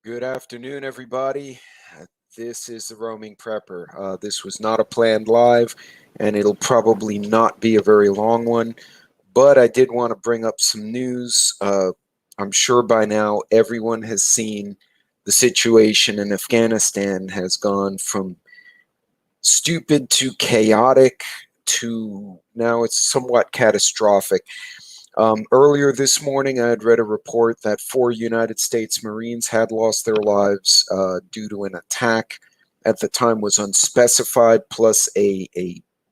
Good afternoon, everybody. This is the Roaming Prepper. This was not a planned live, and it'll probably not be a very long one, but I did want to bring up some news. I'm sure by now everyone has seen the situation in Afghanistan has gone from stupid to chaotic to now it's somewhat catastrophic. Earlier this morning, I had read a report that 4 United States Marines had lost their lives due to an attack. At the time was unspecified, plus a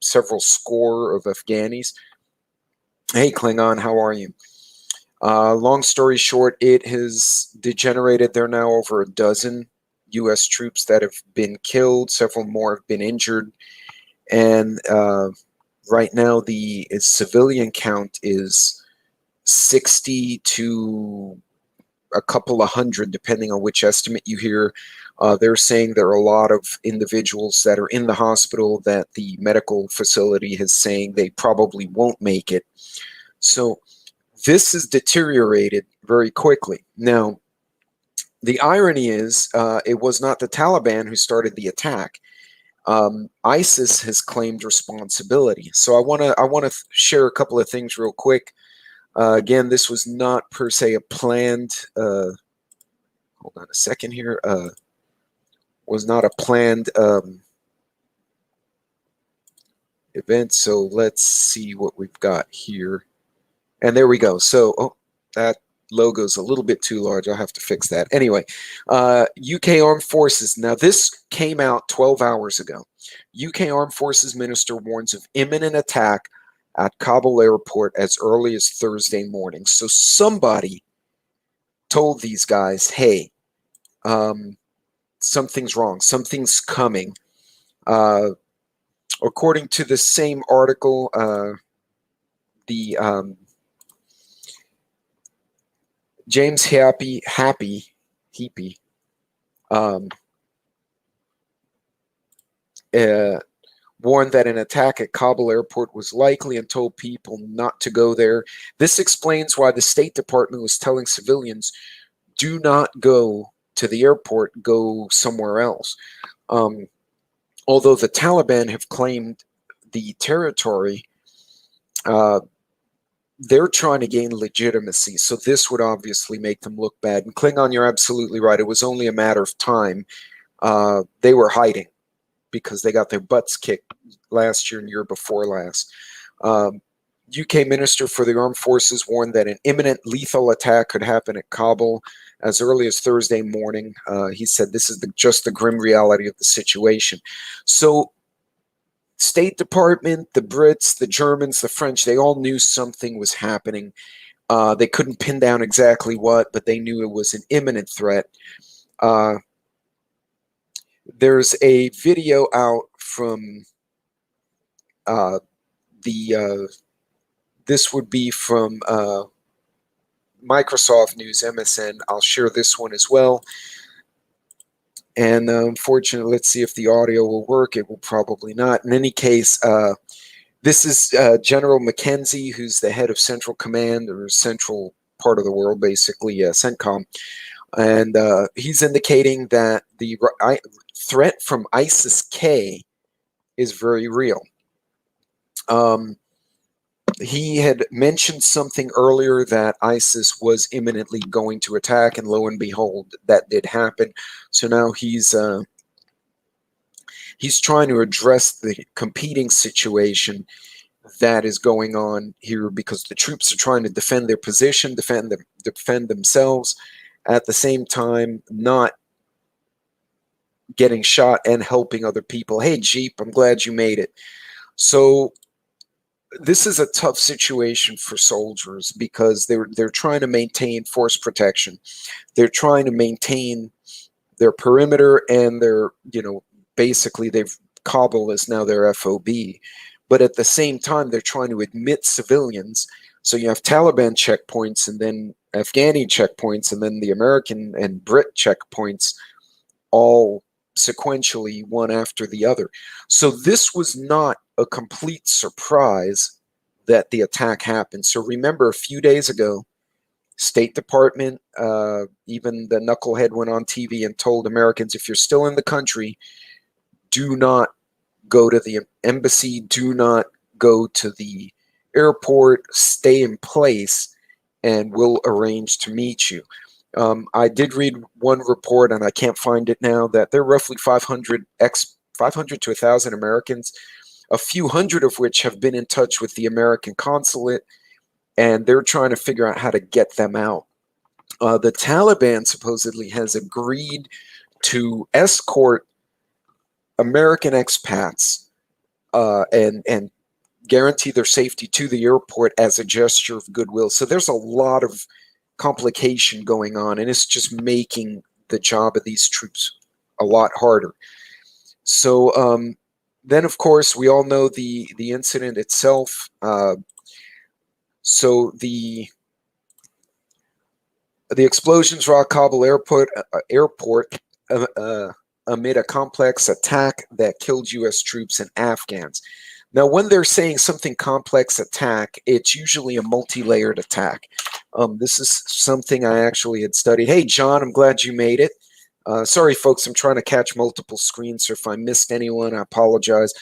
several score of Afghanis. Hey, Klingon, how are you? Long story short, it has degenerated. There are now over a dozen U.S. troops that have been killed. Several more have been injured. And right now, the civilian count is 60 to a couple of hundred, depending on which estimate you hear. They're saying there are a lot of individuals that are in the hospital that the medical facility is saying they probably won't make it. So this has deteriorated very quickly. Now, the irony is it was not the Taliban who started the attack. ISIS has claimed responsibility. So I want to share a couple of things real quick. Again, this was not per se a planned, hold on a second here, was not a planned event. So let's see what we've got here. And there we go. So, oh, that logo's a little bit too large. I'll have to fix that. Anyway, UK Armed Forces. Now, this came out 12 hours ago. UK Armed Forces Minister warns of imminent attack at Kabul airport as early as Thursday morning. So somebody told these guys, hey, something's wrong, something's coming. According to the same article, James Heapy, warned that an attack at Kabul airport was likely and told people not to go there. This explains why the State Department was telling civilians, do not go to the airport, go somewhere else. Although the Taliban have claimed the territory, they're trying to gain legitimacy. So this would obviously make them look bad. And Klingon, you're absolutely right. It was only a matter of time. They were hiding because they got their butts kicked last year and year before last. UK Minister for the Armed Forces warned that an imminent lethal attack could happen at Kabul as early as Thursday morning. He said this is just the grim reality of the situation. So State Department, the Brits, the Germans, the French, they all knew something was happening. They couldn't pin down exactly what, but they knew it was an imminent threat. There's a video out from this would be from Microsoft News, MSN. I'll share this one as well. And unfortunately, let's see if the audio will work. It will probably not. In any case, this is General Mackenzie, who's the head of Central Command, or central part of the world, basically, CENTCOM. And he's indicating that the threat from ISIS-K is very real. he had mentioned something earlier that ISIS was imminently going to attack, and lo and behold, that did happen. So now he's trying to address the competing situation that is going on here, because the troops are trying to defend their position, defend themselves, at the same time not getting shot and helping other people. Hey, Jeep, I'm glad you made it. So this is a tough situation for soldiers, because they're trying to maintain force protection. They're trying to maintain their perimeter, and basically Kabul is now their FOB. But at the same time, they're trying to admit civilians. So you have Taliban checkpoints, and then Afghani checkpoints, and then the American and Brit checkpoints, all sequentially, one after the other. So this was not a complete surprise that the attack happened. So remember, a few days ago, State Department, even the knucklehead went on TV and told Americans, if you're still in the country, do not go to the embassy, do not go to the airport, stay in place, and we'll arrange to meet you. I did read one report, and I can't find it now, that there are roughly 500 to 1,000 Americans, a few hundred of which have been in touch with the American consulate, and they're trying to figure out how to get them out. The Taliban supposedly has agreed to escort American expats and guarantee their safety to the airport as a gesture of goodwill. So there's a lot of complication going on, and it's just making the job of these troops a lot harder. So then, of course, we all know the incident itself. So the explosions rocked Kabul airport amid a complex attack that killed U.S. troops and Afghans. Now, when they're saying something complex attack, it's usually a multi-layered attack. This is something I actually had studied. Hey, John, I'm glad you made it. Sorry, folks, I'm trying to catch multiple screens, so if I missed anyone, I apologize.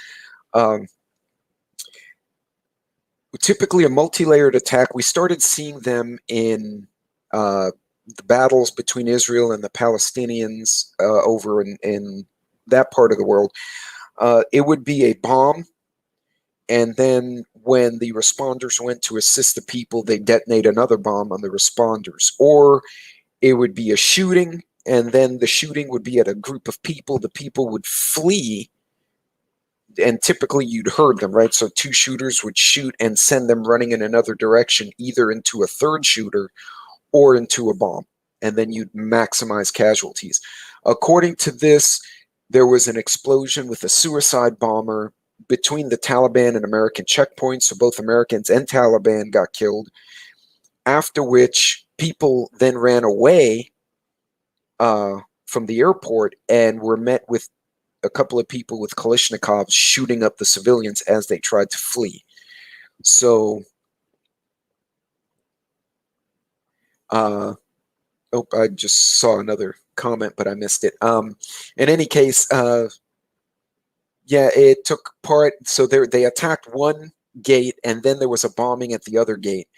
Typically, a multi-layered attack, we started seeing them in the battles between Israel and the Palestinians over in that part of the world. It would be a bomb, and then when the responders went to assist the people, they detonate another bomb on the responders. Or it would be a shooting, and then the shooting would be at a group of people. The people would flee, and typically you'd herd them, right? So two shooters would shoot and send them running in another direction, either into a third shooter or into a bomb, and then you'd maximize casualties. According to this, there was an explosion with a suicide bomber between the Taliban and American checkpoints, so both Americans and Taliban got killed, after which people then ran away from the airport and were met with a couple of people with Kalashnikovs shooting up the civilians as they tried to flee. So, oh, I just saw another comment, but I missed it. In any case, yeah, it took part. So they attacked one gate, and then there was a bombing at the other gate.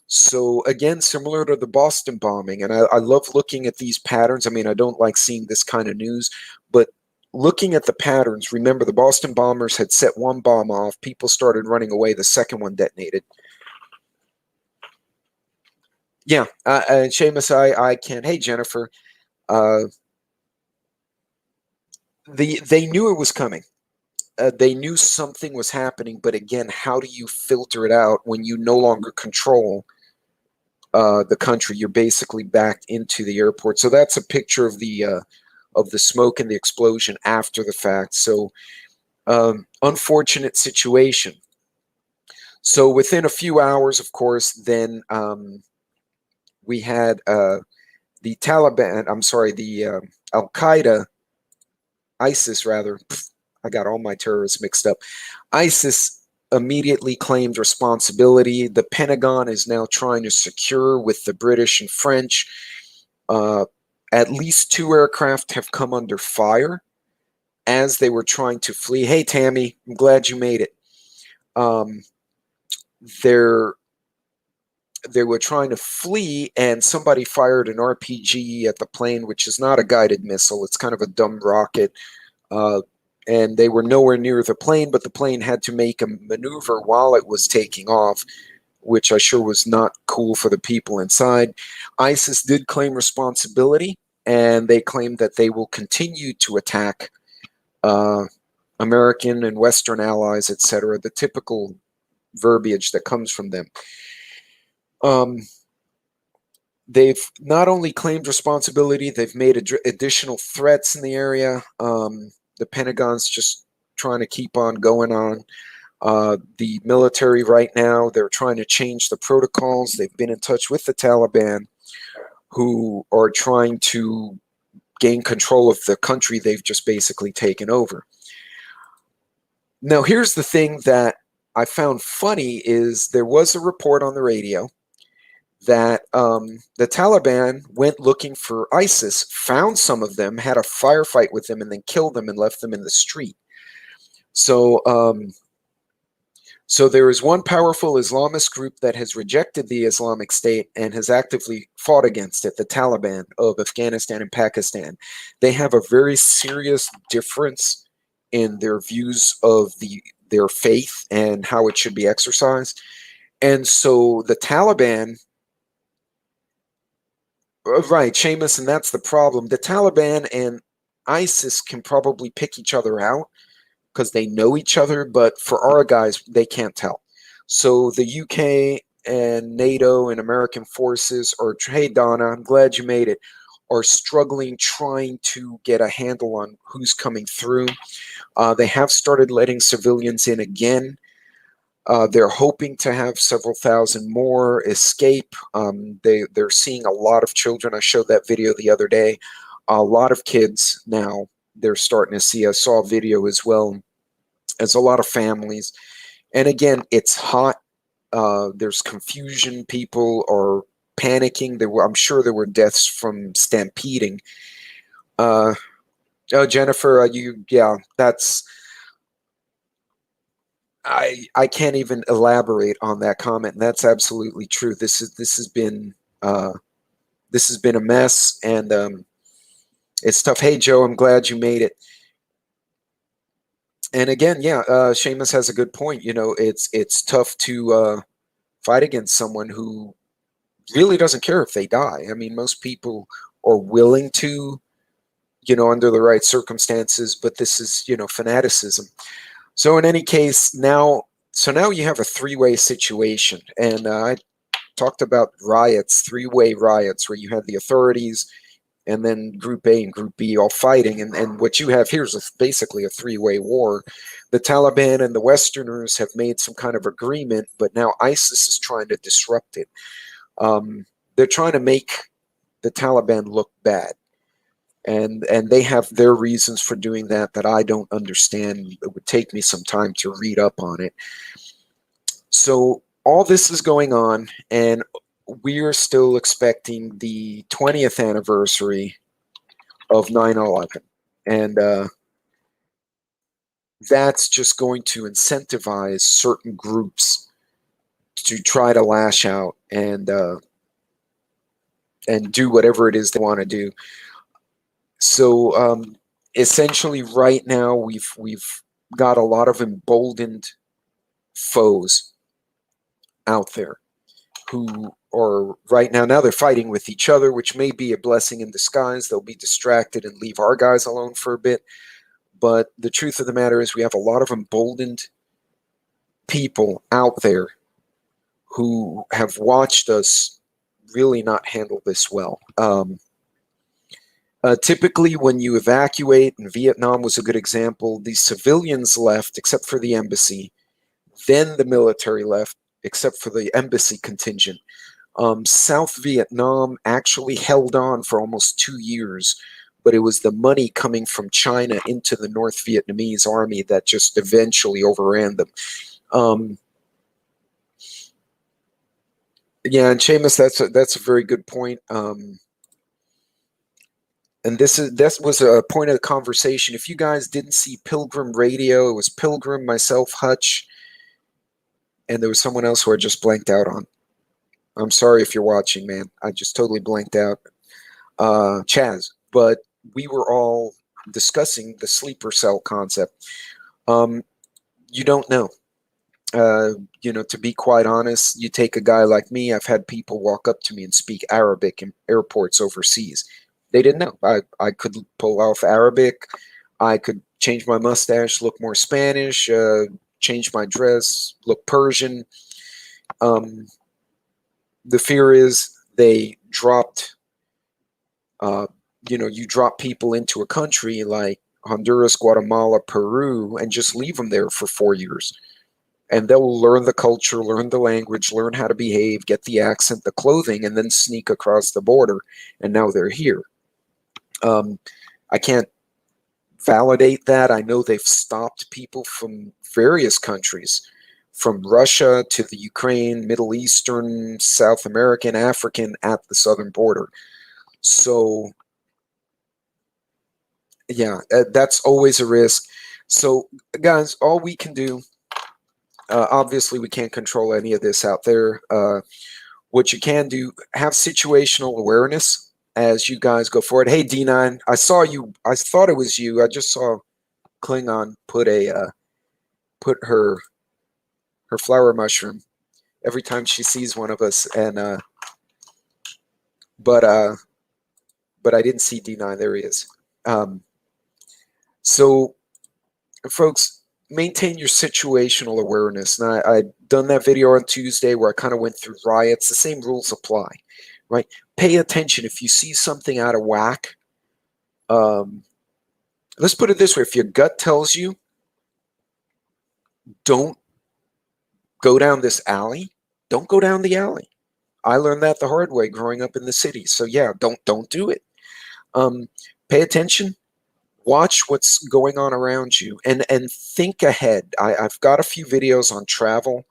So again, similar to the Boston bombing, and I love looking at these patterns. I mean, I don't like seeing this kind of news, but looking at the patterns, remember the Boston bombers had set one bomb off, people started running away, the second one detonated. Yeah, and Seamus, I can. Hey, Jennifer, they knew it was coming. They knew something was happening, but again, how do you filter it out when you no longer control the country? You're basically backed into the airport. So that's a picture of the smoke and the explosion after the fact. So unfortunate situation. So within a few hours, of course, then we had the Taliban. I'm sorry, the Al Qaeda, ISIS rather. I got all my terrorists mixed up. ISIS immediately claimed responsibility. The Pentagon is now trying to secure with the British and French. At least 2 aircraft have come under fire as they were trying to flee. Hey, Tammy, I'm glad you made it. they were trying to flee, and somebody fired an RPG at the plane, which is not a guided missile. It's kind of a dumb rocket. And they were nowhere near the plane, but the plane had to make a maneuver while it was taking off, which I sure was not cool for the people inside. ISIS did claim responsibility, and they claimed that they will continue to attack American and Western allies, etc., the typical verbiage that comes from them. They've not only claimed responsibility, they've made additional threats in the area. The Pentagon's just trying to keep on going on. The military right now, they're trying to change the protocols. They've been in touch with the Taliban, who are trying to gain control of the country they've just basically taken over. Now, here's the thing that I found funny is there was a report on the radio that the Taliban went looking for ISIS, found some of them, had a firefight with them, and then killed them and left them in the street. So, so there is one powerful Islamist group that has rejected the Islamic State and has actively fought against it, the Taliban of Afghanistan and Pakistan. They have a very serious difference in their views of their faith and how it should be exercised. And so the Taliban, right, Seamus, and that's the problem. The Taliban and ISIS can probably pick each other out because they know each other, but for our guys, they can't tell. So the UK and NATO and American forces, or hey, Donna, I'm glad you made it, are struggling, trying to get a handle on who's coming through. They have started letting civilians in again. They're hoping to have several thousand more escape. They're seeing a lot of children. I showed that video the other day. A lot of kids now they're starting to see. I saw a video as well as a lot of families. And again, it's hot. There's confusion. People are panicking. I'm sure there were deaths from stampeding. Oh, Jennifer, yeah, that's... I can't even elaborate on that comment. And that's absolutely true. This has been a mess, and it's tough. Hey, Joe, I'm glad you made it. And again, yeah, Seamus has a good point. You know, it's tough to fight against someone who really doesn't care if they die. I mean, most people are willing to, you know, under the right circumstances, but this is, you know, fanaticism. So in any case, now you have a three-way situation, and I talked about riots, three-way riots, where you have the authorities and then Group A and Group B all fighting, and what you have here is basically a three-way war. The Taliban and the Westerners have made some kind of agreement, but now ISIS is trying to disrupt it. They're trying to make the Taliban look bad. And they have their reasons for doing that I don't understand. It would take me some time to read up on it. So all this is going on, and we are still expecting the 20th anniversary of 9/11. And that's just going to incentivize certain groups to try to lash out and do whatever it is they want to do. So essentially right now we've got a lot of emboldened foes out there who are right now they're fighting with each other, which may be a blessing in disguise. They'll be distracted and leave our guys alone for a bit. But the truth of the matter is we have a lot of emboldened people out there who have watched us really not handle this well. Typically, when you evacuate, and Vietnam was a good example, the civilians left except for the embassy. Then the military left except for the embassy contingent. South Vietnam actually held on for almost 2 years, but it was the money coming from China into the North Vietnamese army that just eventually overran them. Yeah, and Seamus, that's a very good point. And this was a point of the conversation. If you guys didn't see Pilgrim Radio, it was Pilgrim, myself, Hutch, and there was someone else who I just blanked out on. I'm sorry if you're watching, man. I just totally blanked out. Chaz. But we were all discussing the sleeper cell concept. You don't know. To be quite honest, you take a guy like me, I've had people walk up to me and speak Arabic in airports overseas. They didn't know. I could pull off Arabic. I could change my mustache, look more Spanish, change my dress, look Persian. The fear is they dropped, you drop people into a country like Honduras, Guatemala, Peru, and just leave them there for 4 years. And they'll learn the culture, learn the language, learn how to behave, get the accent, the clothing, and then sneak across the border. And now they're here. I can't validate that. I know they've stopped people from various countries, from Russia to the Ukraine, Middle Eastern, South American, African, at the southern border. So, yeah, that's always a risk. So, guys, all we can do, obviously, we can't control any of this out there. What you can do, have situational awareness as you guys go forward. Hey, D9, I saw you. I thought it was you. I just saw Klingon put her flower mushroom every time she sees one of us, and but I didn't see D9. There he is. So, folks, maintain your situational awareness. And I'd done that video on Tuesday where I kind of went through riots. The same rules apply, right? Pay attention if you see something out of whack. Let's put it this way. If your gut tells you, don't go down this alley, don't go down the alley. I learned that the hard way growing up in the city. So yeah, don't do it. Pay attention. Watch what's going on around you, and think ahead. I've got a few videos on travel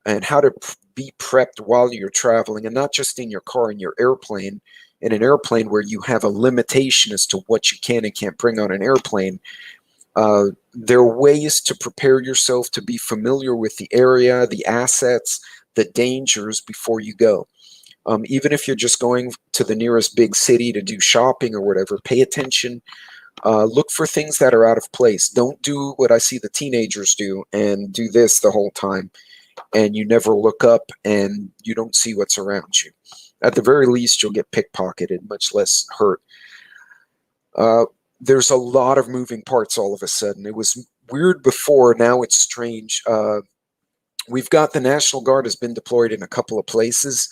and how to be prepped while you're traveling, and not just in your car, in your airplane. In an airplane where you have a limitation as to what you can and can't bring on an airplane, there are ways to prepare yourself to be familiar with the area, the assets, the dangers before you go. Even if you're just going to the nearest big city to do shopping or whatever, pay attention. Look for things that are out of place. Don't do what I see the teenagers do and do this the whole time, and you never look up and you don't see what's around you. At the very least, you'll get pickpocketed, much less hurt. There's a lot of moving parts all of a sudden. It was weird before, now it's strange. We've got the National Guard has been deployed in a couple of places,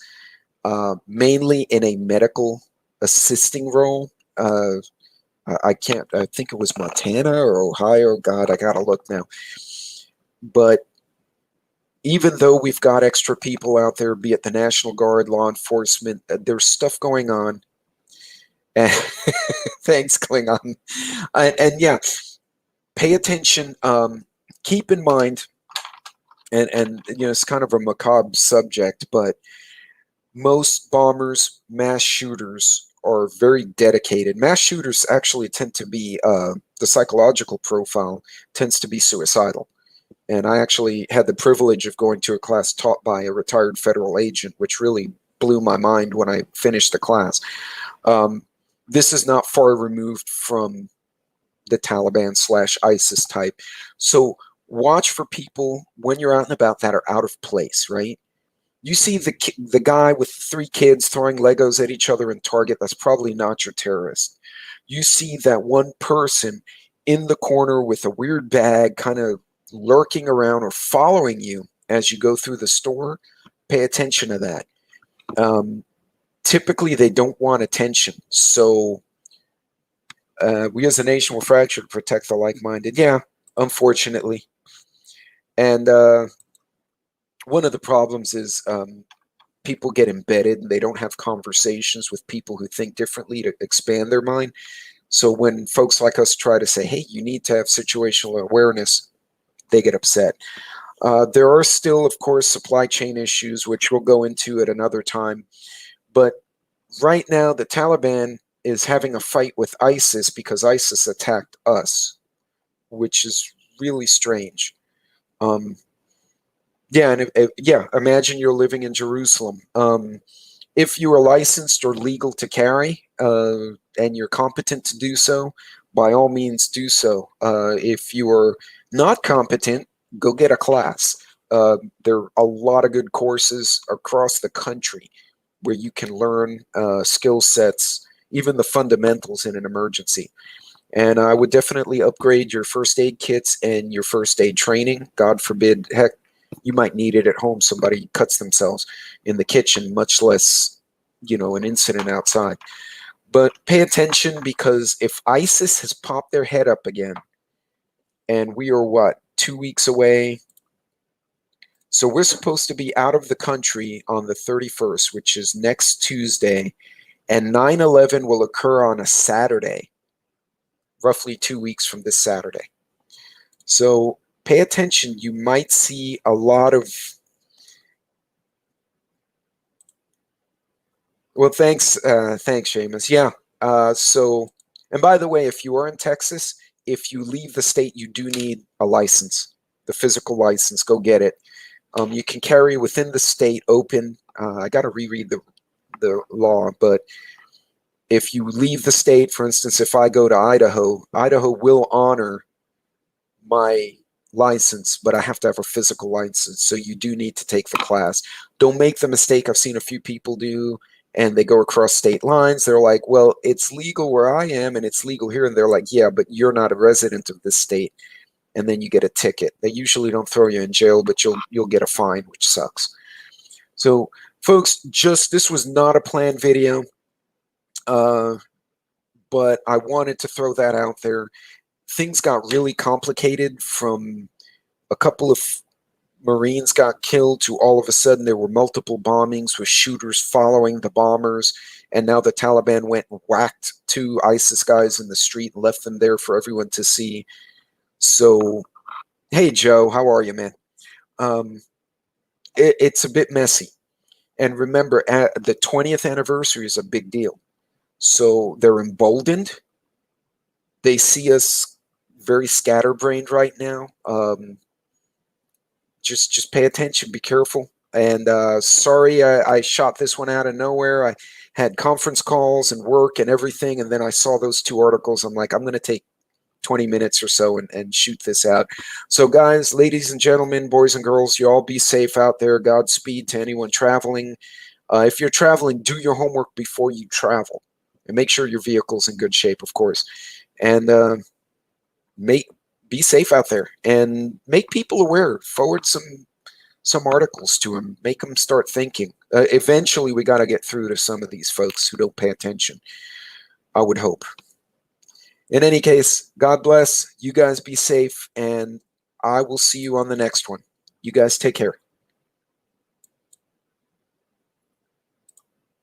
mainly in a medical assisting role. I think it was Montana or Ohio. God, I gotta look now. But even though we've got extra people out there, be it the National Guard, law enforcement, there's stuff going on. And thanks, Klingon. And yeah, pay attention. Keep in mind, and it's kind of a macabre subject, but most bombers, mass shooters are very dedicated. Mass shooters actually tend to be, the psychological profile tends to be suicidal. And I actually had the privilege of going to a class taught by a retired federal agent, which really blew my mind when I finished the class. This is not far removed from the Taliban / ISIS type. So watch for people when you're out and about that are out of place, right? You see the guy with 3 kids throwing Legos at each other in Target, that's probably not your terrorist. You see that one person in the corner with a weird bag kind of lurking around or following you as you go through the store, pay attention to that. Typically, they don't want attention. So we as a nation will fracture to protect the like-minded. Yeah, unfortunately. And one of the problems is people get embedded and they don't have conversations with people who think differently to expand their mind. So when folks like us try to say, hey, you need to have situational awareness, they get upset. There are still, of course, supply chain issues, which we'll go into at another time. But right now, the Taliban is having a fight with ISIS because ISIS attacked us, which is really strange. Yeah, and yeah, imagine you're living in Jerusalem. If you are licensed or legal to carry, and you're competent to do so, by all means do so. If you are not competent, go get a class. There are a lot of good courses across the country where you can learn skill sets, even the fundamentals in an emergency. And I would definitely upgrade your first aid kits and your first aid training. God forbid, heck, you might need it at home. Somebody cuts themselves in the kitchen, much less, an incident outside. But pay attention, because if ISIS has popped their head up again, and we are what, 2 weeks away? So we're supposed to be out of the country on the 31st, which is next Tuesday, and 9/11 will occur on a Saturday, roughly 2 weeks from this Saturday. So pay attention. You might see a lot of, well, thanks, Seamus. Yeah. And by the way, if you are in Texas, if you leave the state, you do need a license, the physical license. Go get it. You can carry within the state open. I got to reread the law, but if you leave the state, for instance, if I go to Idaho, Idaho will honor my license, but I have to have a physical license. So you do need to take the class. Don't make the mistake I've seen a few people do, and they go across state lines. They're like, well, it's legal where I am and it's legal here. And they're like, yeah, but you're not a resident of this state. And then you get a ticket. They usually don't throw you in jail, but you'll get a fine, which sucks. So folks, this was not a planned video, but I wanted to throw that out there. Things got really complicated from a couple of Marines got killed to all of a sudden there were multiple bombings with shooters following the bombers. And now the Taliban went and whacked 2 ISIS guys in the street and left them there for everyone to see. So, hey, Joe, how are you, man? It's a bit messy. And remember, the 20th anniversary is a big deal. So they're emboldened. They see us very scatterbrained right now. Just pay attention, be careful. And sorry, I shot this one out of nowhere. I had conference calls and work and everything, and then I saw those 2 articles. I'm like, I'm going to take 20 minutes or so and shoot this out. So guys, ladies and gentlemen, boys and girls, you all be safe out there. Godspeed to anyone traveling. If you're traveling, do your homework before you travel. And make sure your vehicle's in good shape, of course. And be safe out there and make people aware. Forward some articles to them. Make them start thinking. Eventually, we got to get through to some of these folks who don't pay attention, I would hope. In any case, God bless. You guys be safe, and I will see you on the next one. You guys take care.